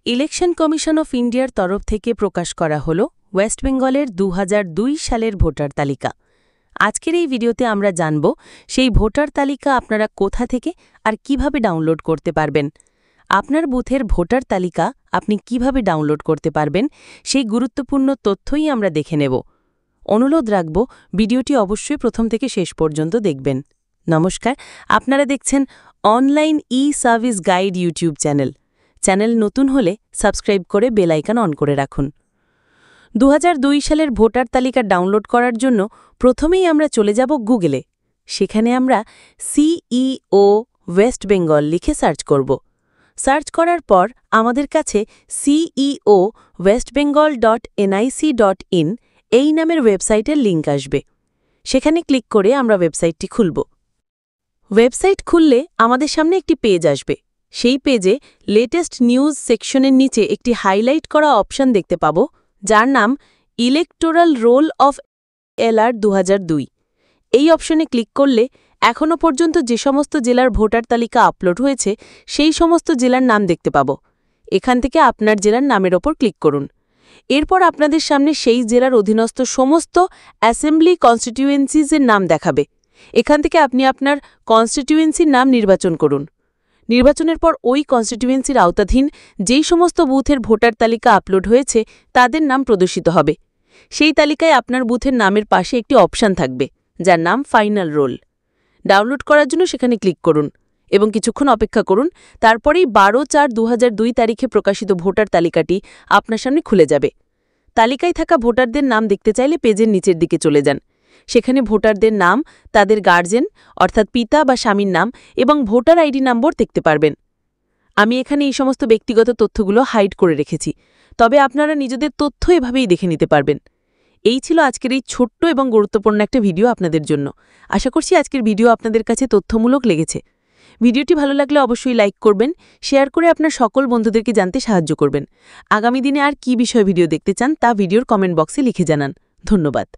Election commission of ইন্ডিয়ার তরফ থেকে প্রকাশ করা হল ওয়েস্ট বেঙ্গলের 2002 সালের ভোটার তালিকা। আজকের এই ভিডিওতে আমরা জানব সেই ভোটার তালিকা আপনারা কোথা থেকে আর কিভাবে ডাউনলোড করতে পারবেন। আপনার বুথের ভোটার তালিকা আপনি কিভাবে ডাউনলোড করতে পারবেন সেই গুরুত্বপূর্ণ তথ্যই আমরা দেখে নেব। অনুরোধ রাখব ভিডিওটি অবশ্যই প্রথম থেকে শেষ পর্যন্ত দেখবেন। নমস্কার, আপনারা দেখছেন অনলাইন ই-সার্ভিস গাইড ইউটিউব চ্যানেল নতুন হলে সাবস্ক্রাইব করে বেল আইকন অন করে রাখুন। 2002 সালের ভোটার তালিকা ডাউনলোড করার জন্য প্রথমেই আমরা চলে যাব গুগলে। সেখানে আমরা সিইও ওয়েস্ট বেঙ্গল লিখে সার্চ করব। সার্চ করার পর আমাদের কাছে ceo.westbengal.nic.in এই নামের ওয়েবসাইটের লিঙ্ক আসবে। সেখানে ক্লিক করে আমরা ওয়েবসাইটটি খুলব। ওয়েবসাইট খুললে আমাদের সামনে একটি পেজ আসবে। সেই পেজে লেটেস্ট নিউজ সেকশনের নিচে একটি হাইলাইট করা অপশন দেখতে পাব, যার নাম ইলেকটোরাল রোল অফ LR 2002। এই অপশনে ক্লিক করলে এখনও পর্যন্ত যে সমস্ত জেলার ভোটার তালিকা আপলোড হয়েছে সেই সমস্ত জেলার নাম দেখতে পাব। এখান থেকে আপনার জেলার নামের ওপর ক্লিক করুন। এরপর আপনাদের সামনে সেই জেলার অধীনস্থ সমস্ত অ্যাসেম্বলি কনস্টিটিউয়েন্সিজের নাম দেখাবে। এখান থেকে আপনি আপনার কনস্টিটিউয়েন্সির নাম নির্বাচন করুন। নির্বাচনের পর ওই কনস্টিটিউয়েন্সির আওতাধীন যেই সমস্ত বুথের ভোটার তালিকা আপলোড হয়েছে তাদের নাম প্রদর্শিত হবে। সেই তালিকায় আপনার বুথের নামের পাশে একটি অপশান থাকবে, যার নাম ফাইনাল রোল। ডাউনলোড করার জন্য সেখানে ক্লিক করুন এবং কিছুক্ষণ অপেক্ষা করুন। তারপরেই 12/4/2002 তারিখে প্রকাশিত ভোটার তালিকাটি আপনার সামনে খুলে যাবে। তালিকায় থাকা ভোটারদের নাম দেখতে চাইলে পেজের নিচের দিকে চলে যান। সেখানে ভোটারদের নাম, তাদের গার্জেন অর্থাৎ পিতা বা স্বামীর নাম এবং ভোটার আইডি নম্বর দেখতে পারবেন। আমি এখানে এই সমস্ত ব্যক্তিগত তথ্যগুলো হাইড করে রেখেছি, তবে আপনারা নিজেদের তথ্য এভাবেই দেখে নিতে পারবেন। এই ছিল আজকের এই ছোট্ট এবং গুরুত্বপূর্ণ একটা ভিডিও আপনাদের জন্য। আশা করছি আজকের ভিডিও আপনাদের কাছে তথ্যমূলক লেগেছে। ভিডিওটি ভালো লাগলে অবশ্যই লাইক করবেন, শেয়ার করে আপনার সকল বন্ধুদেরকে জানতে সাহায্য করবেন। আগামী দিনে আর কী বিষয়ে ভিডিও দেখতে চান তা ভিডিওর কমেন্ট বক্সে লিখে জানান। ধন্যবাদ।